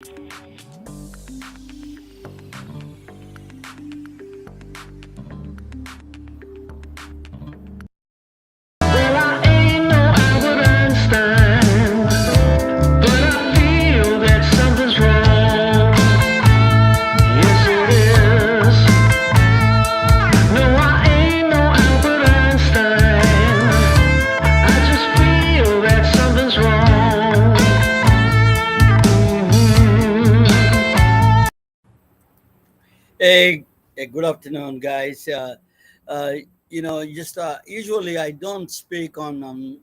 Well, I ain't no Albert Einstein, but I feel that something's wrong. Yes, it is. No, I ain't no Albert Einstein. I just feel that something's wrong. Good afternoon, guys. Uh, just usually I don't speak on,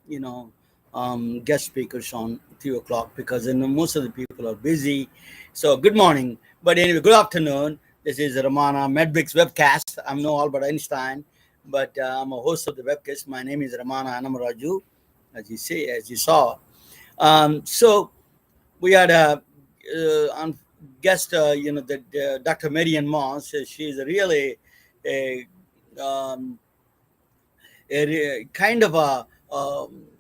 guest speakers on 2 o'clock because most of the people are busy. So, good morning. But anyway, good afternoon. This is Ramana Medbricks webcast. I'm no Albert Einstein, but I'm a host of the webcast. My name is Ramana Anamaraju, as you saw. So, we had a on guest, Dr. Marian Moss. She's really a, um, kind of a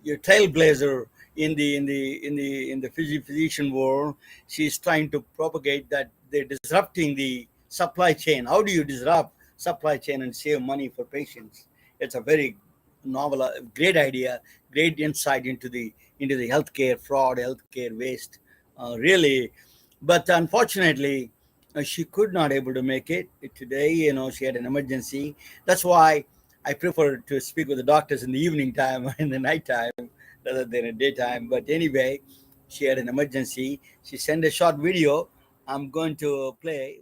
your trailblazer in the physician world. She's trying to propagate that they're disrupting the supply chain. How do you disrupt supply chain and save money for patients? It's a very novel, great idea, great insight into the healthcare fraud, healthcare waste. Really, but unfortunately, she could not able to make it today. She had an emergency. That's why I prefer to speak with the doctors in the evening time or in the night time rather than in daytime. But anyway, she had an emergency. She sent a short video. I'm going to play.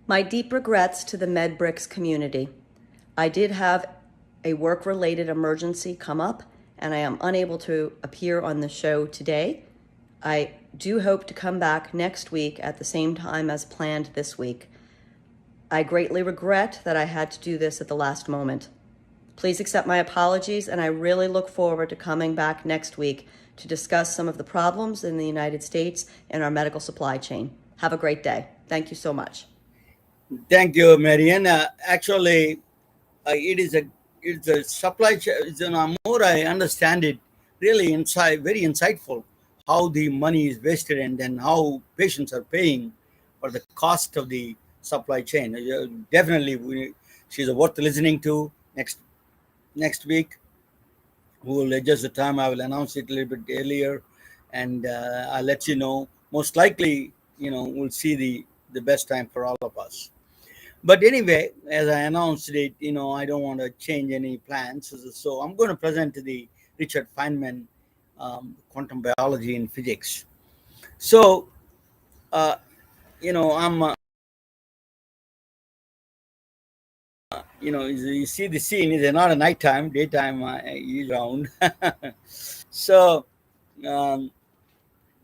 My deep regrets to the MedBricks community. I did have a work-related emergency come up, and I am unable to appear on the show today. I do hope to come back next week at the same time as planned this week. I greatly regret that I had to do this at the last moment. Please accept my apologies, and I really look forward to coming back next week to discuss some of the problems in the United States and our medical supply chain. Have a great day. Thank you so much. Thank you, Marian. Actually, it's a supply chain. More I understand it, really very insightful how the money is wasted and then how patients are paying for the cost of the supply chain. Definitely, she's worth listening to next week. We will adjust the time. I will announce it a little bit earlier, and I'll let you know. Most likely, we'll see the best time for all of us. But anyway, as I announced it, I don't want to change any plans. So I'm going to present to the Richard Feynman, quantum biology and physics. So, I'm, you see the scene is not a nighttime, daytime year round. so, um,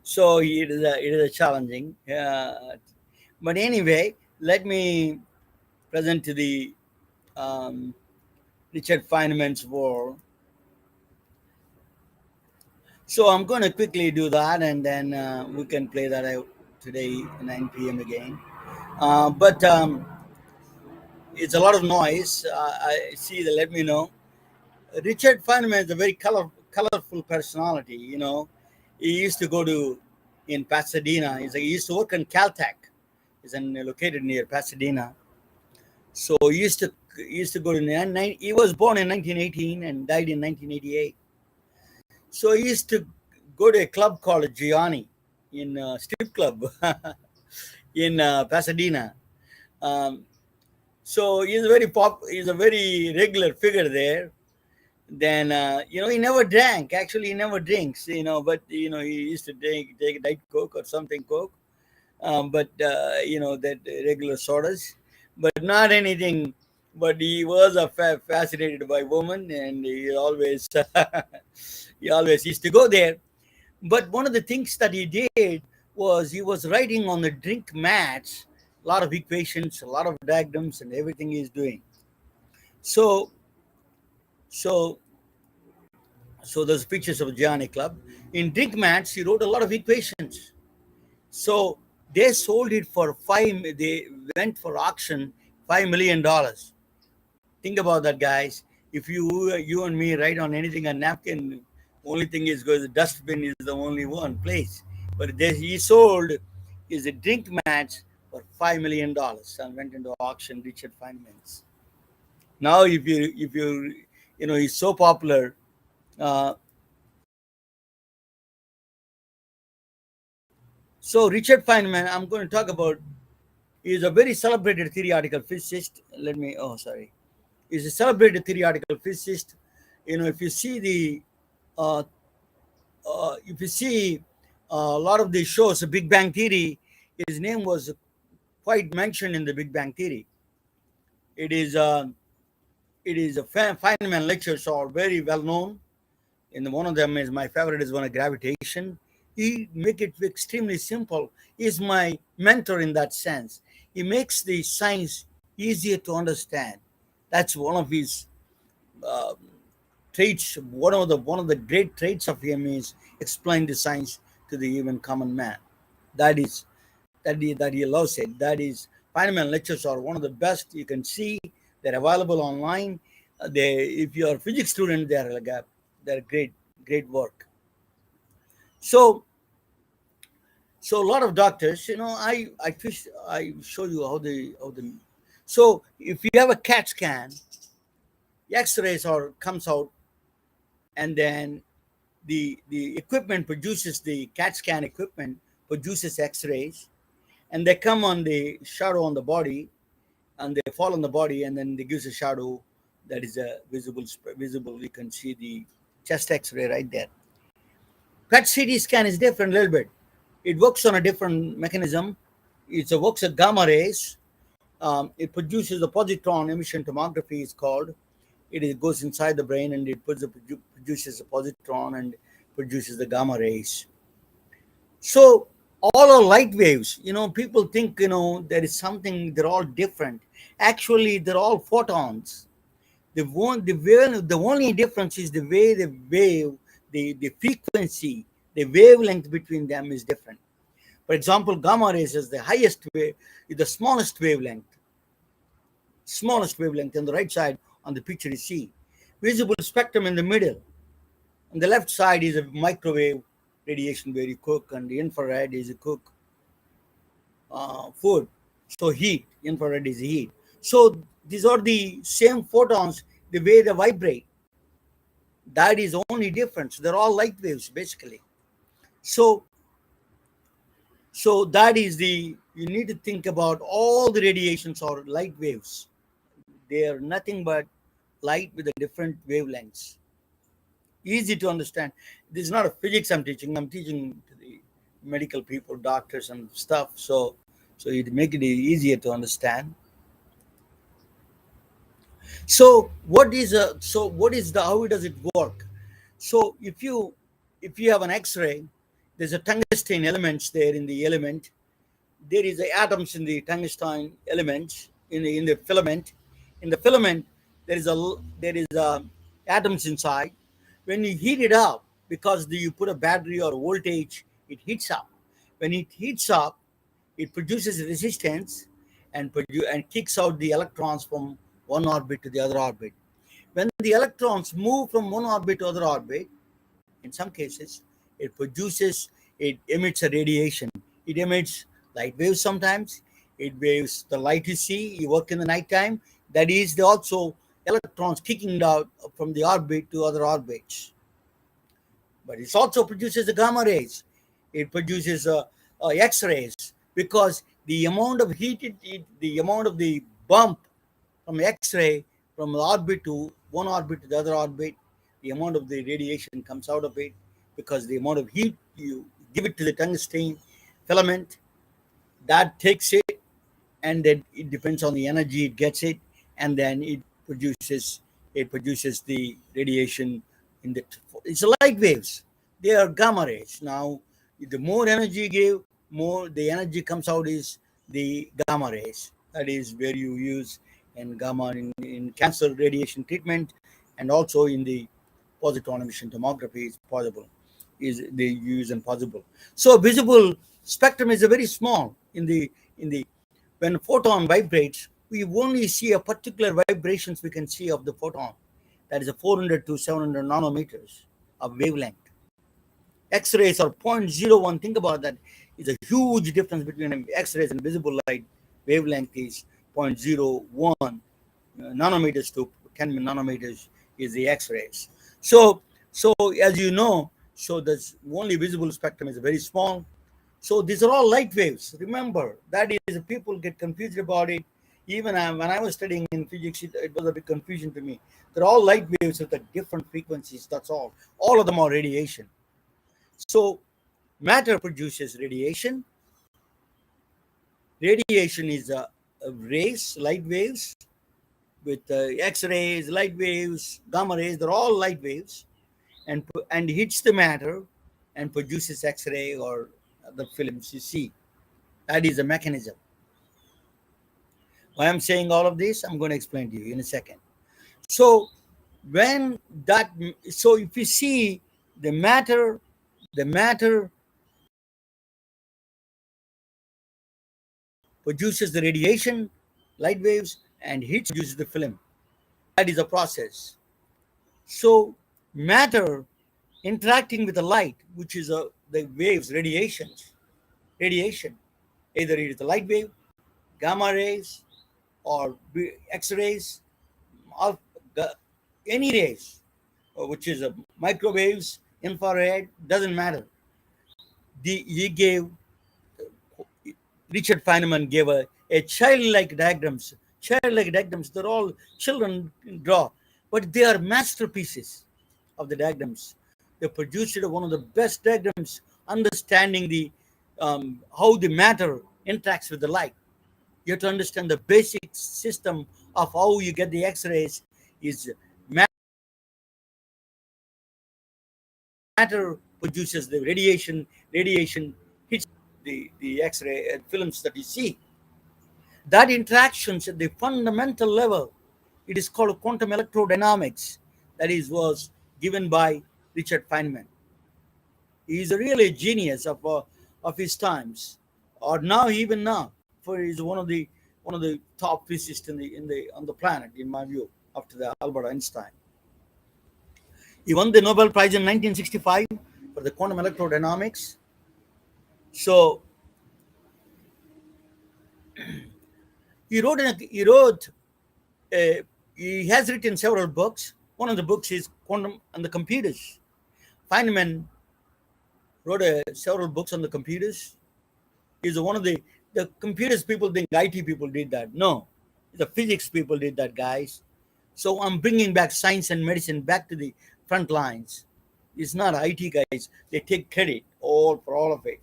so it is a challenging. But anyway, let me present to the um, Richard Feynman's world. So I'm going to quickly do that, and then we can play that out today at 9 p.m. again. But it's a lot of noise. I see. Let me know. Richard Feynman is a very colorful personality. He used to go to in Pasadena. He used to work in Caltech. Located near Pasadena. So he used to go to he was born in 1918 and died in 1988. So he used to go to a club called Gianni in strip club in Pasadena. Um, so he's a very regular figure there. Then he never drank. Actually, he never drinks. But he used to take Diet Coke or something Coke. But that regular sodas, but not anything. But he was fascinated by women, and he always he always used to go there. But one of the things that he did was he was writing on the drink mats a lot of equations, a lot of diagrams, and everything he's doing. So so so there's pictures of Gianni Club. In drink mats, he wrote a lot of equations. So they sold it for they went for auction $5 million. Think about that, guys. If you and me write on anything on napkin, only thing is goes the dustbin is the only one place. But he sold his drink match for $5 million and went into auction. Richard Feynman's. Now, if you he's so popular. Uh, so Richard Feynman, I'm going to talk about. He is a very celebrated theoretical physicist. He's a celebrated theoretical physicist. If you see uh, if you see a lot of the shows, the Big Bang Theory, his name was quite mentioned in the Big Bang Theory. It is a Feynman lectures are very well known. And one of them is my favorite is one of gravitation. He make it extremely simple. He's my mentor in that sense. He makes the science easier to understand. That's one of his uh, traits. One of the great traits of him is explain the science to the even common man. That is that he loves it. That is Feynman lectures are one of the best you can see. They're available online. If you're a physics student, they're great work. So so a lot of doctors, I show you how the so if you have a CAT scan, X-rays or comes out, and then the equipment produces the CAT scan equipment produces X-rays, and they come on the shadow on the body, and they fall on the body, and then they gives a shadow that is a visible. You can see the chest X-ray right there. PET CT scan is different a little bit. It works on a different mechanism. It works at gamma rays. It produces a positron emission tomography. Is called. It goes inside the brain and it produces a positron and produces the gamma rays. So all are light waves. People think there is something. They're all different. Actually, they're all photons. The only difference is the way the wave, the frequency, the wavelength between them is different. For example, gamma rays is the highest wave, is the smallest wavelength on the right side on the picture you see. Visible spectrum in the middle. On the left side is a microwave radiation where you cook, and the infrared is a cook food. So heat, infrared is heat. So these are the same photons, the way they vibrate. That is the only difference. They're all light waves basically. So that is you need to think about all the radiations are light waves. They are nothing but light with a different wavelengths. Easy to understand. This is not a physics I'm teaching. I'm teaching to the medical people, doctors and stuff. So it make it easier to understand. So how does it work? So if you have an X-ray, there's a tungsten elements there in the element. There is atoms in the tungsten elements in the filament. In the filament, there is atoms inside. When you heat it up, because you put a battery or voltage, it heats up. When it heats up, it produces resistance and kicks out the electrons from one orbit to the other orbit. When the electrons move from one orbit to other orbit, in some cases, it emits a radiation. It emits light waves sometimes. It waves the light you see. You work in the nighttime. That is also electrons kicking out from the orbit to other orbits. But it also produces the gamma rays. It produces X-rays, because the amount of the amount of the bump from X-ray from one orbit to the other orbit, the amount of the radiation comes out of it, because the amount of heat you give it to the tungsten filament, that takes it, and then it depends on the energy it gets it, and then it produces the radiation it's light waves. They are gamma rays. Now, the more energy you give, more the energy comes out is the gamma rays. That is where you use in gamma in cancer radiation treatment, and also in the positron emission tomography is possible. Is they use and possible. So visible spectrum is a very small in the when photon vibrates, we only see a particular vibrations we can see of the photon. That is a 400 to 700 nanometers of wavelength. X-rays are 0.01. Think about that. It's a huge difference between X-rays and visible light. Wavelength is 0.01 nanometers to 10 nanometers is the X-rays. So as you know, so the only visible spectrum is very small. So these are all light waves. Remember, that is, people get confused about it. Even when I was studying in physics, it was a big confusion to me. They're all light waves with different frequencies. That's all. All of them are radiation. So matter produces radiation. Radiation is a rays, light waves, with X-rays, light waves, gamma rays. They're all light waves, and hits the matter and produces X-ray or the films you see. That is the mechanism. Why I'm saying all of this, I'm going to explain to you in a second. So when that, so if you see the matter produces the radiation, light waves, and heat produces the film. That is a process. So matter interacting with the light, which is the waves, radiation, either it is the light wave, gamma rays, or X-rays, any rays, which is microwaves, infrared, doesn't matter. He gave, Richard Feynman gave a childlike diagrams. Childlike diagrams, they're all children draw, but they are masterpieces of the diagrams. They produced one of the best diagrams, understanding the how the matter interacts with the light. You have to understand the basic system of how you get the X-rays is matter produces the radiation hits the X-ray films that you see. That interactions at the fundamental level, it is called quantum electrodynamics. That is was given by Richard Feynman. He is really a genius of his times, or now, even now, for he's one of the top physicists on the planet, in my view, after the Albert Einstein. He won the Nobel Prize in 1965 for the quantum electrodynamics. So he has written several books. One of the books is Quantum and the Computers. Feynman wrote several books on the computers. He's one of the computers people think IT people did that. No, the physics people did that, guys. So I'm bringing back science and medicine back to the front lines. It's not IT guys. They take credit for all of it.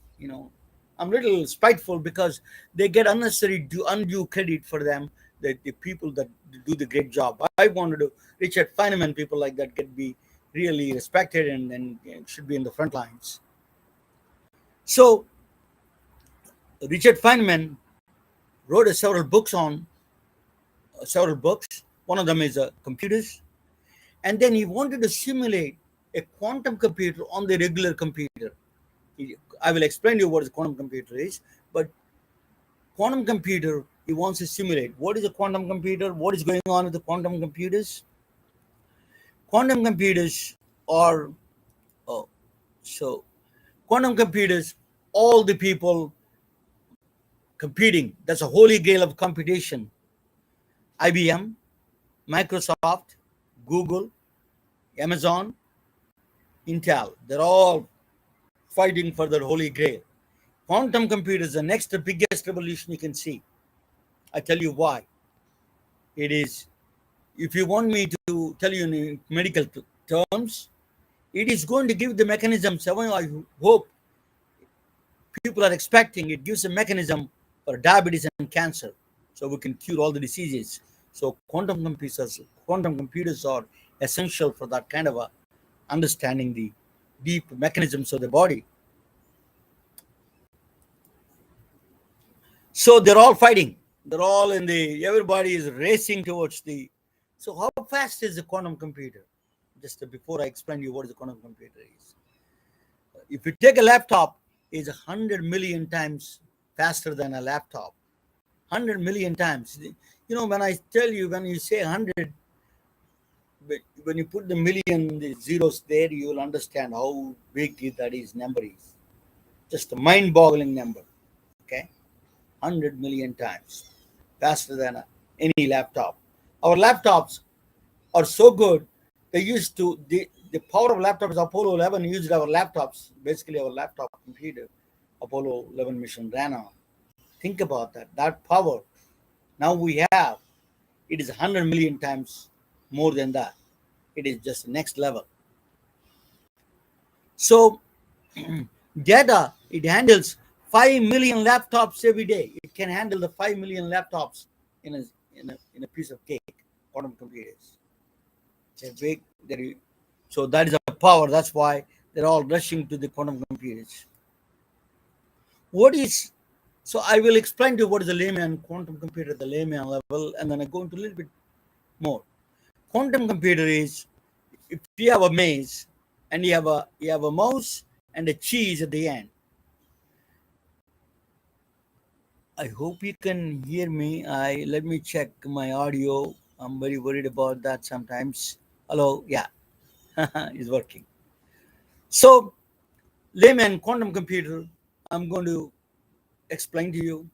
I'm a little spiteful because they get undue credit for them. The people that do the great job. I wanted Richard Feynman, people like that, get be really respected and should be in the front lines. So Richard Feynman wrote several books. One of them is computers, and then he wanted to simulate a quantum computer on the regular computer. I will explain to you what a quantum computer is, but quantum computer, he wants to simulate. What is a quantum computer? What is going on with the quantum computers? Quantum computers are, quantum computers, all the people competing, that's a holy grail of computation. IBM, Microsoft, Google, Amazon, Intel, they're all fighting for their holy grail. Quantum computers, the next biggest revolution you can see. I tell you why. It is, if you want me to tell you in medical terms, it is going to give the mechanisms. I hope people are expecting it gives a mechanism for diabetes and cancer, so we can cure all the diseases. So quantum computers are essential for that kind of understanding the deep mechanisms of the body. So they're all fighting. They're all everybody is racing towards the. So how fast is the quantum computer? Just before I explain to you what the quantum computer is. If you take a laptop, it's 100 million times faster than a laptop. 100 million times. When I tell you, when you say 100, when you put the million the zeros there, you will understand how big that is number is. Just a mind-boggling number. Okay, 100 million times faster than any laptop. Our laptops are so good. They used to the power of laptops. Apollo 11 used our laptops. Basically, our laptop computer, Apollo 11 mission ran on. Think about that. That power now we have, it is 100 million times more than that. It is just next level. So data, it handles 5 million laptops every day. It can handle the 5 million laptops in a piece of cake. Quantum computers. It's a big. So that is a power. That's why they're all rushing to the quantum computers. What is so? I will explain to you what is a layman quantum computer at the layman level, and then I go into a little bit more. Quantum computer is, if you have a maze and you have a mouse and a cheese at the end. I hope you can hear me. I let me check my audio. I'm very worried about that sometimes. Hello, yeah, it's working. So, layman quantum computer, I'm going to explain to you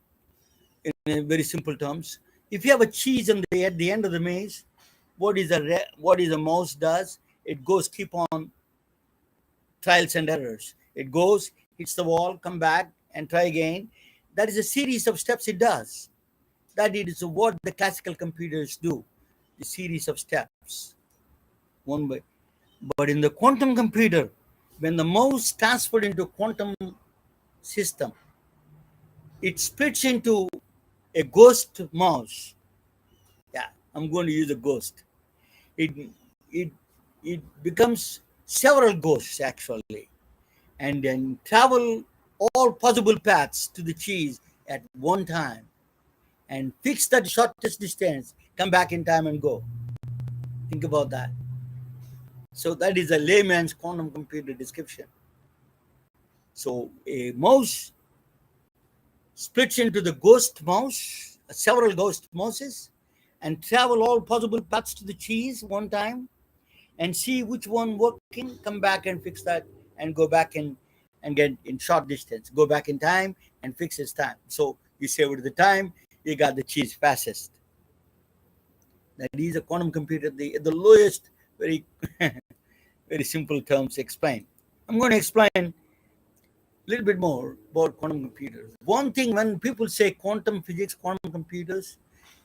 in very simple terms. If you have a cheese at the end of the maze, what is a mouse does? It goes keep on trials and errors. It goes, hits the wall, come back, and try again. That is a series of steps it does. That is what the classical computers do, the series of steps, one by. But in the quantum computer, when the mouse transferred into quantum system, it splits into a ghost mouse. Yeah, I'm going to use a ghost. It it it becomes several ghosts actually, and then travel all possible paths to the cheese at one time and fix that shortest distance, come back in time and go. Think about that. So that is a layman's quantum computer description. So a mouse splits into the ghost mouse, several ghost mouses, and travel all possible paths to the cheese one time and see which one working, come back and fix that and go back and get in short distance, go back in time and fix his time. So you saved the time, you got the cheese fastest. That is a quantum computer, the lowest, very very simple terms explain. I'm going to explain a little bit more about quantum computers. One thing, when people say quantum physics, quantum computers,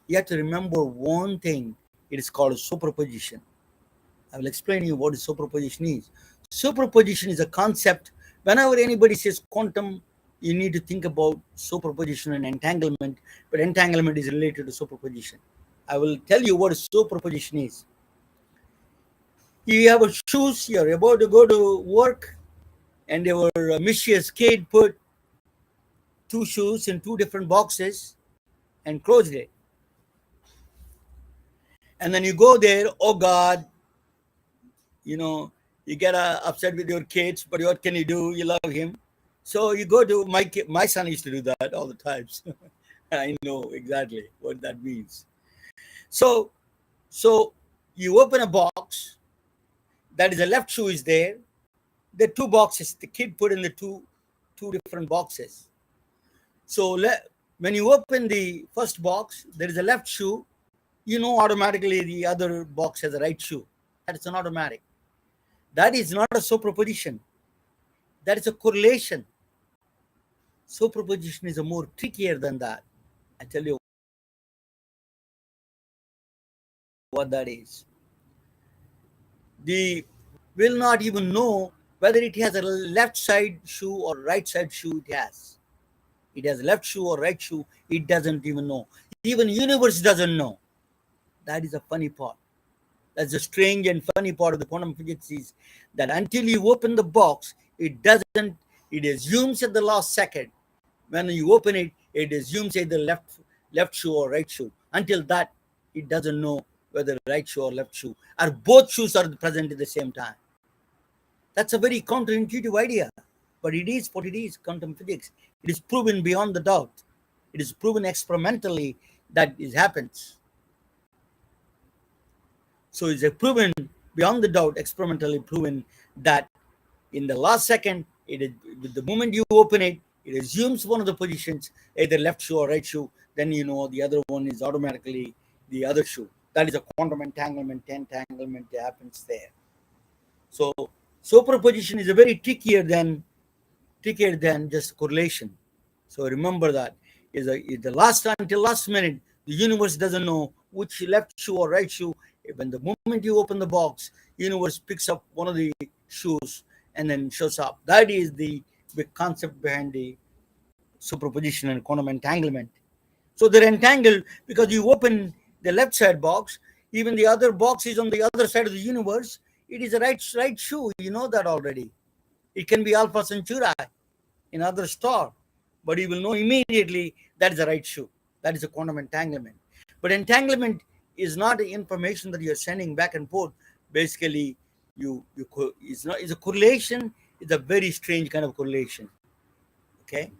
you have to remember one thing. It is called superposition. I will explain to you what superposition is. Superposition is a concept. Whenever anybody says quantum, you need to think about superposition and entanglement, but entanglement is related to superposition. I will tell you what superposition is. You have a shoes, you're about to go to work, and your mischievous kid put two shoes in two different boxes and closed it. And then you go there, oh God, you get upset with your kids, but what can you do? You love him. So you go to my son used to do that all the times. I know exactly what that means. So you open a box, that is the left shoe is there. The two boxes, the kid put in the two different boxes. So when you open the first box, there is a left shoe, automatically the other box has a right shoe. That is an automatic. That is not a superposition. That is a correlation. Superposition is a more trickier than that. I tell you what that is. The will not even know whether it has a left side shoe or right side shoe it has. It has left shoe or right shoe, it doesn't even know. Even universe doesn't know. That is a funny part. That's the strange and funny part of the quantum physics is that until you open the box, it assumes at the last second. When you open it, it assumes either left shoe or right shoe. Until that, it doesn't know whether right shoe or left shoe, or both shoes are present at the same time. That's a very counterintuitive idea, but it is what it is, quantum physics. It is proven beyond the doubt. It is proven experimentally that it happens. So it's a proven, beyond the doubt, experimentally proven that in the last second, with the moment you open it, it assumes one of the positions, either left shoe or right shoe. Then you know the other one is automatically the other shoe. That is a quantum entanglement. Entanglement happens there. So superposition is a very trickier than just correlation. So remember that is the last until last minute, the universe doesn't know which left shoe or right shoe. When the moment you open the box, universe picks up one of the shoes and then shows up. That is the big concept behind the superposition and quantum entanglement. So they're entangled because you open the left side box, even the other box is on the other side of the universe. It is a right shoe. You know that already. It can be Alpha Centauri, another star, but you will know immediately that is the right shoe. That is a quantum entanglement. But entanglement is not the information that you're sending back and forth. Basically, it's a correlation. It's a very strange kind of correlation. Okay,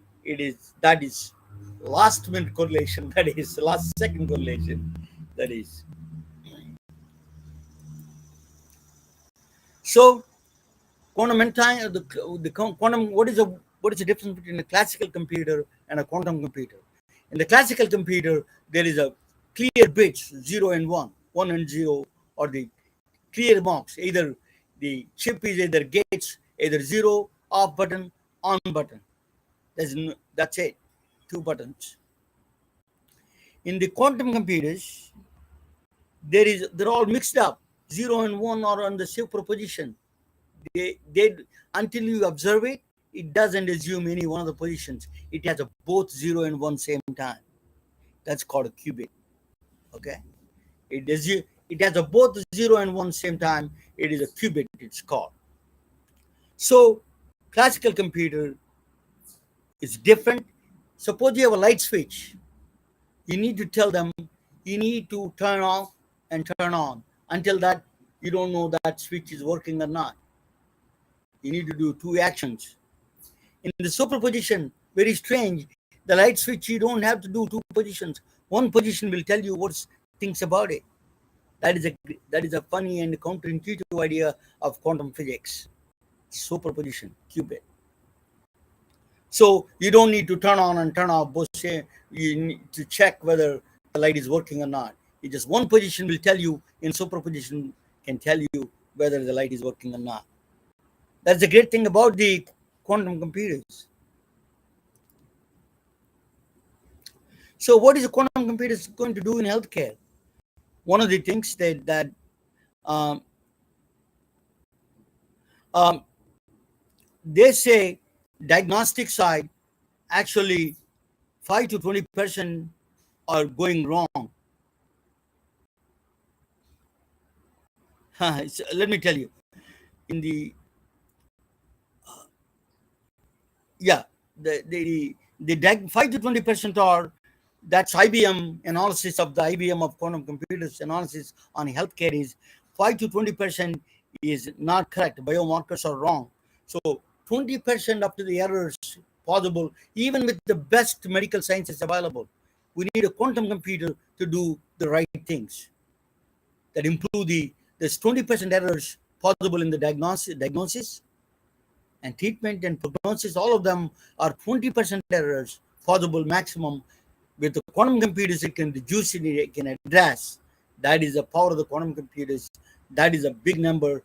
that is last minute correlation. That is last second correlation. That is. So quantum the quantum. What is the difference between a classical computer and a quantum computer? In the classical computer, there is a clear bits 0 and 1, 1 and 0, or the clear marks. Either the chip is either gates, either 0, off button, on button. That's it. 2 buttons. In the quantum computers, they're all mixed up. 0 and 1 are on the superposition. They until you observe it, it doesn't assume any one of the positions. It has a both 0 and 1 same time. That's called a qubit. Okay, it has a both 0 and 1 same time. It is a qubit. It's called. So classical computer is different. Suppose you have a light switch. You need to tell them you need to turn off and turn on. Until that, you don't know that switch is working or not. You need to do 2 actions. In the superposition, very strange. The light switch, you don't have to do 2 positions. 1 position will tell you what things about it. That is a funny and counterintuitive idea of quantum physics. Superposition, qubit. So you don't need to turn on and turn off both. You need to check whether the light is working or not. It just 1 position will tell you, in superposition can tell you whether the light is working or not. That's the great thing about the quantum computers. So what is a quantum computer going to do in healthcare? One of the things that they say diagnostic side, actually 5 to 20% are going wrong. Let me tell you, in the the 5 to 20% are, that's IBM analysis of the IBM of quantum computers analysis on healthcare is 5 to 20% is not correct. Biomarkers are wrong. So 20% up to the errors possible, even with the best medical sciences available. We need a quantum computer to do the right things that improve there's 20% errors possible in the diagnosis and treatment and prognosis. All of them are 20% errors possible maximum. With the quantum computers, it can reduce it, it can address. That is the power of the quantum computers. That is a big number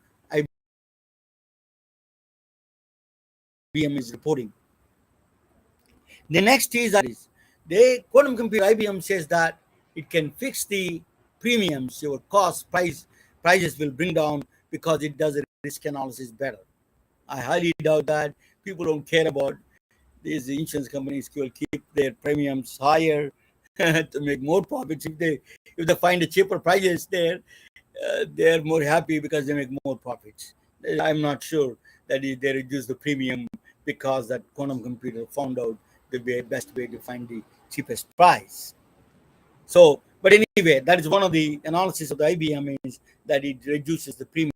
IBM is reporting. The next is that the quantum computer IBM says that it can fix the premiums, your prices will bring down because it does a risk analysis better. I highly doubt that. People don't care about these insurance companies. Will keep their premiums higher to make more profits. If they find a cheaper prices there, they're more happy because they make more profits. I'm not sure that they reduce the premium because that quantum computer found out the best way to find the cheapest price. So, but anyway, that is one of the analysis of the IBM is that it reduces the premiums.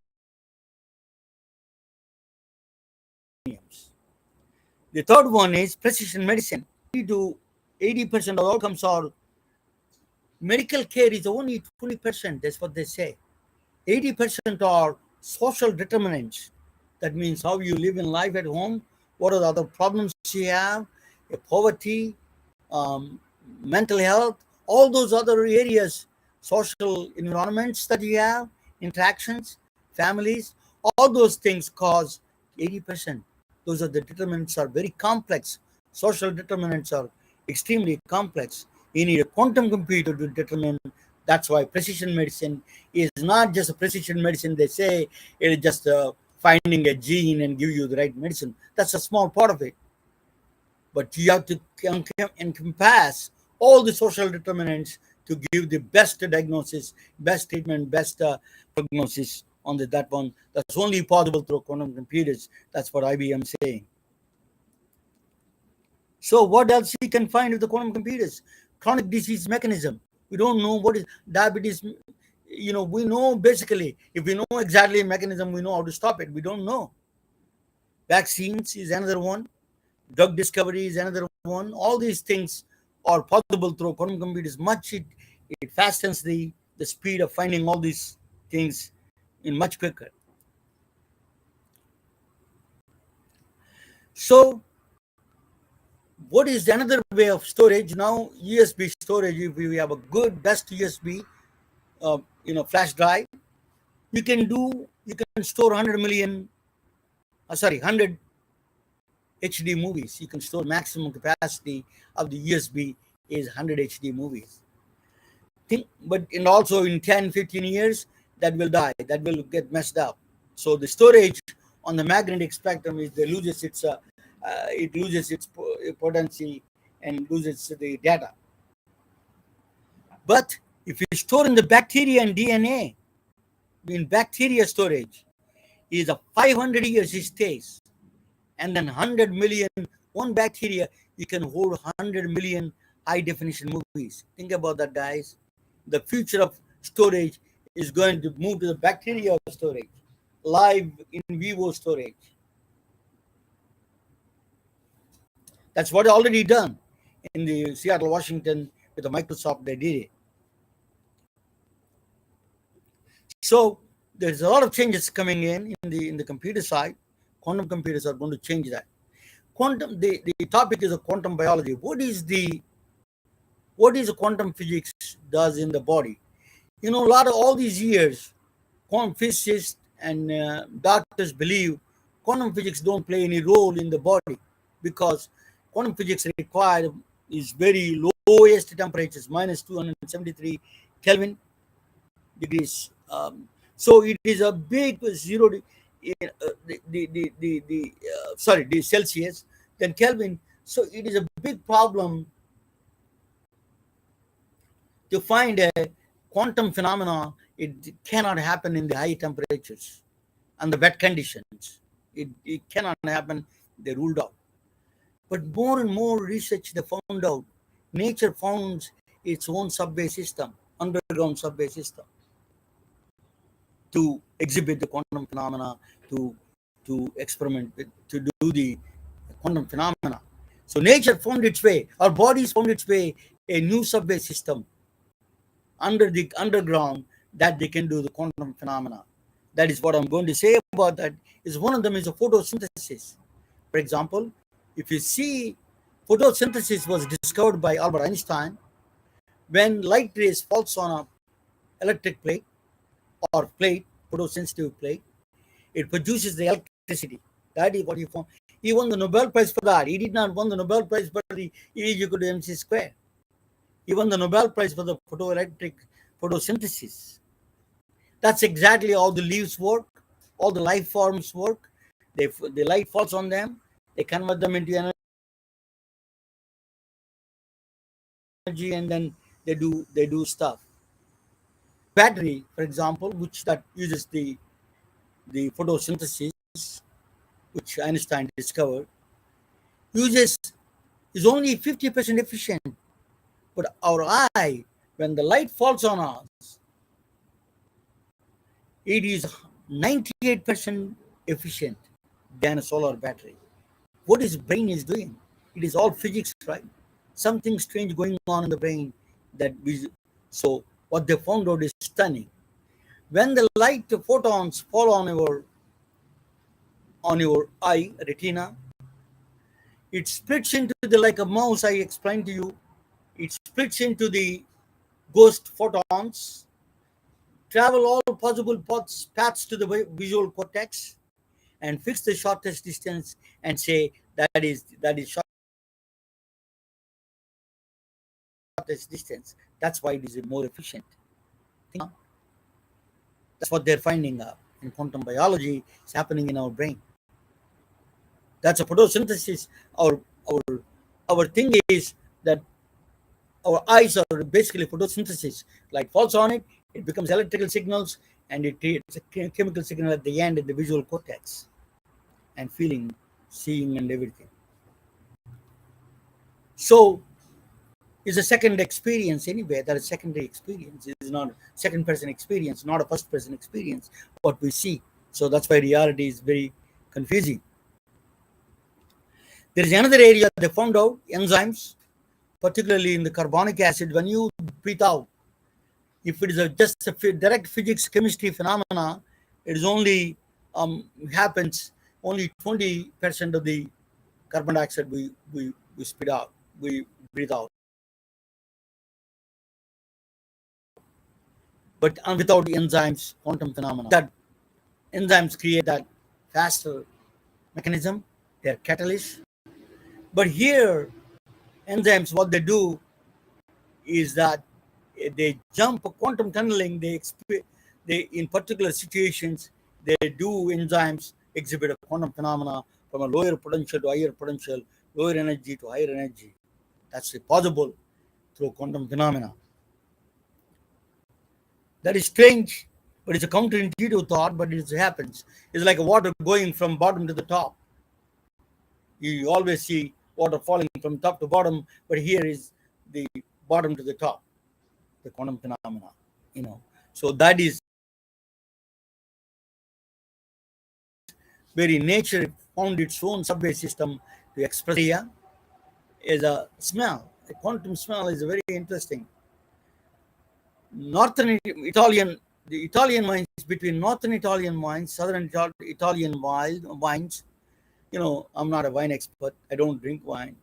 The third one is precision medicine. 80% of outcomes are medical care is only 20%. That's what they say. 80% are social determinants. That means how you live in life at home, what are the other problems you have, poverty, um, mental health, all those other areas, social environments that you have, interactions, families, all those things cause 80%. Those are the determinants are very complex. Social determinants are extremely complex. You need a quantum computer to determine. That's why precision medicine is not just a precision medicine. They say it is just finding a gene and give you the right medicine. That's a small part of it, but you have to encompass all the social determinants to give the best diagnosis, best treatment, best prognosis on that one. That's only possible through quantum computers. That's what IBM is saying. So what else we can find with the quantum computers? Chronic disease mechanism. We don't know what is diabetes. We know basically, if we know exactly mechanism, we know how to stop it. We don't know. Vaccines is another one. Drug discovery is another one. All these things are possible through quantum computers. It fastens the speed of finding all these things in much quicker. So what is another way of storage? Now USB storage, if we have a good best USB flash drive, you can store 100 million 100 HD movies. You can store maximum capacity of the USB is 100 HD movies. And also in 10, 15 years, that will die. That will get messed up. So the storage on the magnetic spectrum it loses its potency and loses the data. But if you store in the bacteria and DNA, in bacteria storage, is a 500 years it stays, and then 100 million one bacteria you can hold 100 million high definition movies. Think about that, guys. The future of storage is going to move to the bacteria storage, live in vivo storage. That's what already done in the Seattle, Washington with the Microsoft. They did it. So there's a lot of changes coming in the computer side. Quantum computers are going to change that. The topic is a quantum biology. What is quantum physics does in the body? A lot of all these years, quantum physicists and doctors believe quantum physics don't play any role in the body because quantum physics required is very lowest temperatures, minus 273 Kelvin degrees. So it is a big zero. The Celsius, then Kelvin. So it is a big problem to find a quantum phenomena. It cannot happen in the high temperatures and the wet conditions. It cannot happen. They ruled out. But more and more research they found out. Nature founds its own subway system, underground subway system, to exhibit the quantum phenomena, to experiment with, to do the quantum phenomena. So nature found its way, our bodies found its way, a new subway system under the underground that they can do the quantum phenomena. That is what I'm going to say about that. Is one of them is a photosynthesis. For example, if you see, photosynthesis was discovered by Albert Einstein. When light rays falls on a electric plate or plate, photosensitive plate, it produces the electricity. That is what he found. He won the Nobel Prize for that. He did not won the Nobel Prize for the E is equal to mc square. He won the Nobel Prize for the photosynthesis. That's exactly how the leaves work, all the life forms work. The light falls on them, they convert them into energy, and then they do stuff. Battery, for example, which that uses the photosynthesis, which Einstein discovered, is only 50% efficient. But our eye, when the light falls on us, it is 98% efficient than a solar battery. What his brain is doing? It is all physics, right? Something strange going on in the brain so what they found out is stunning. When the light photons fall on your eye retina, it splits into the, like a mouse I explained to you, it splits into the ghost photons, travel all possible paths to the visual cortex, and fix the shortest distance and say that is shortest distance. That's why it is more efficient. That's what they're finding out in quantum biology. It's happening in our brain. That's a photosynthesis. Our our thing is that our eyes are basically photosynthesis. Light falls on it, it becomes electrical signals, and it creates a chemical signal at the end in the visual cortex, and feeling, seeing, and everything. So it's a second experience anyway. That is secondary experience. It is not second person experience, not a first person experience, what we see. So that's why reality is very confusing. There is another area they found out, enzymes, particularly in the carbonic acid. When you breathe out, if it is just a direct physics chemistry phenomena, it is only happens only 20% of the carbon dioxide we spit out, we breathe out. But without enzymes, quantum phenomena, that enzymes create that faster mechanism, they're catalysts. But here, enzymes, what they do is that they jump quantum tunneling, they in particular situations, they do enzymes exhibit a quantum phenomena from a lower potential to higher potential, lower energy to higher energy. That's possible through quantum phenomena. That is strange, but it's a counterintuitive thought, but it happens. It's like water going from bottom to the top. You always see water falling from top to bottom, but here is the bottom to the top, the quantum phenomena, you know. So that is where in nature found its own subway system to express area is a smell. The quantum smell is very interesting. Northern Italian, the Italian wines, between northern Italian wines, southern Italian wines. You know, I'm not a wine expert. I don't drink wine.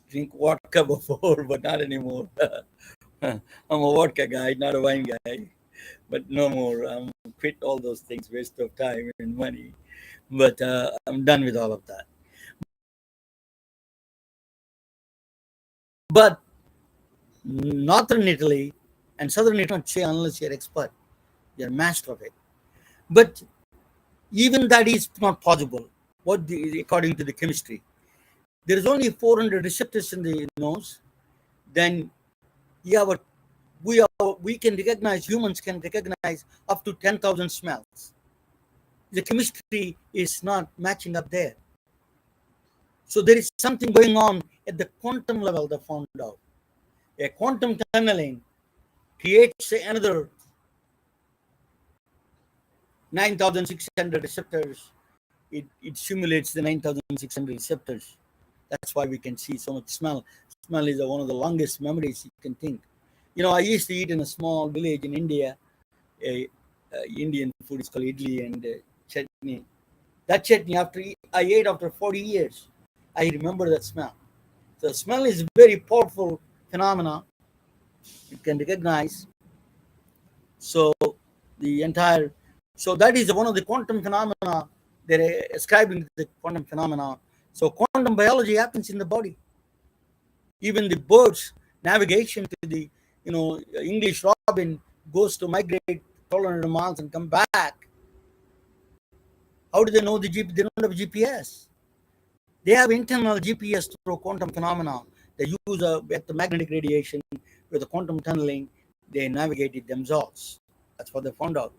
Drink vodka before, but not anymore. I'm a vodka guy, not a wine guy. But no more. I'm quit all those things, waste of time and money. But I'm done with all of that. But northern Italy and southern Italy, don't say unless you're expert, you're master of it. But even that is not possible. According to the chemistry, there is only 400 receptors in the nose. Then we can recognize, humans can recognize up to 10,000 smells. The chemistry is not matching up there. So there is something going on at the quantum level they found out. A quantum tunneling creates another 9,600 receptors. It simulates the 9,600 receptors. That's why we can see so much smell. Smell is one of the longest memories you can think. You know, I used to eat in a small village in India. Indian food is called idli and chutney. That chutney, I ate after 40 years, I remember that smell. So smell is a very powerful phenomena. You can recognize. So that is one of the quantum phenomena they're ascribing to the quantum phenomena. So quantum biology happens in the body. Even the birds' navigation to the, English robin goes to migrate 1,200 miles and come back. How do they know the GPS? They don't have GPS. They have internal GPS through quantum phenomena. They use electromagnetic radiation with the quantum tunneling. They navigate it themselves. That's what they found out.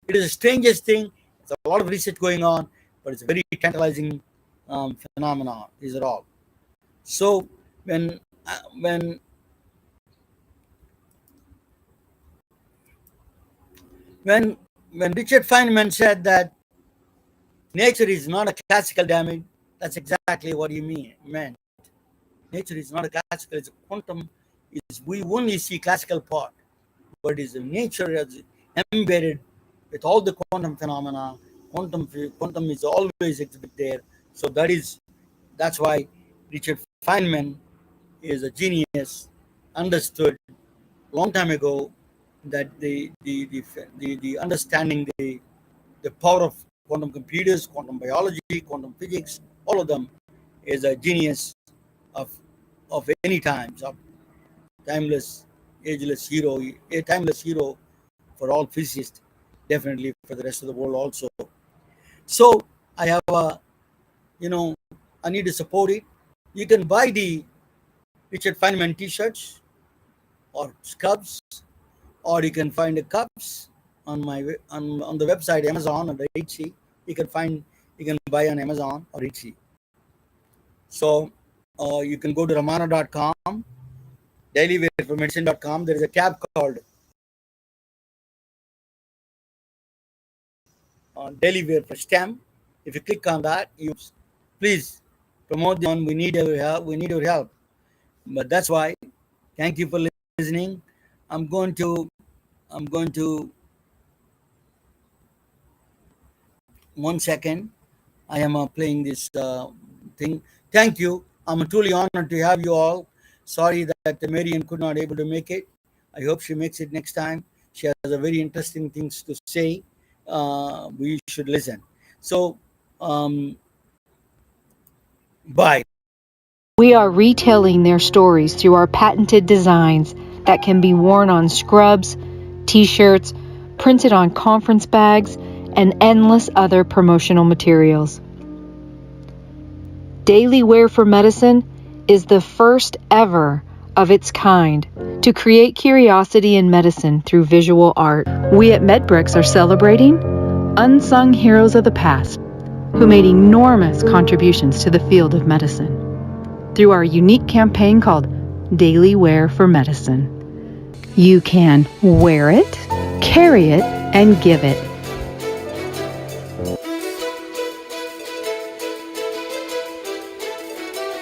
It is the strangest thing. There's a lot of research going on, but it's a very tantalizing phenomena. These are all. So when Richard Feynman said that nature is not a classical damage, that's exactly what he meant. Nature is not a classical, it's a quantum. We only see classical part, but it's nature as embedded with all the quantum phenomena. Quantum is always exhibit there. So that's why Richard Feynman is a genius, understood long time ago that the understanding the power of quantum computers, quantum biology, quantum physics, all of them is a genius of any times, of timeless, ageless hero, a timeless hero for all physicists, definitely for the rest of the world also. So I have you know, I need to support it. You can buy the Richard Feynman T-shirts or scrubs, or you can find the cups on on the website Amazon or the Etsy. You can buy on Amazon or Etsy. So you can go to ramana.com, dailywearformedicine.com. There is a tab called Daily Wear for STEM. If you click on that, you please promote the one. We need your help. We need your help. But that's why. Thank you for listening. I'm going to 1 second. I am playing this thing. Thank you. I'm truly honored to have you all. Sorry that Marian could not able to make it. I hope she makes it next time. She has a very interesting things to say. We should listen. So, bye. We are retelling their stories through our patented designs that can be worn on scrubs, t-shirts, printed on conference bags, and endless other promotional materials. Daily Wear for Medicine is the first ever of its kind to create curiosity in medicine through visual art. We at MedBricks are celebrating unsung heroes of the past who made enormous contributions to the field of medicine through our unique campaign called Daily Wear for Medicine. You can wear it, carry it, and give it.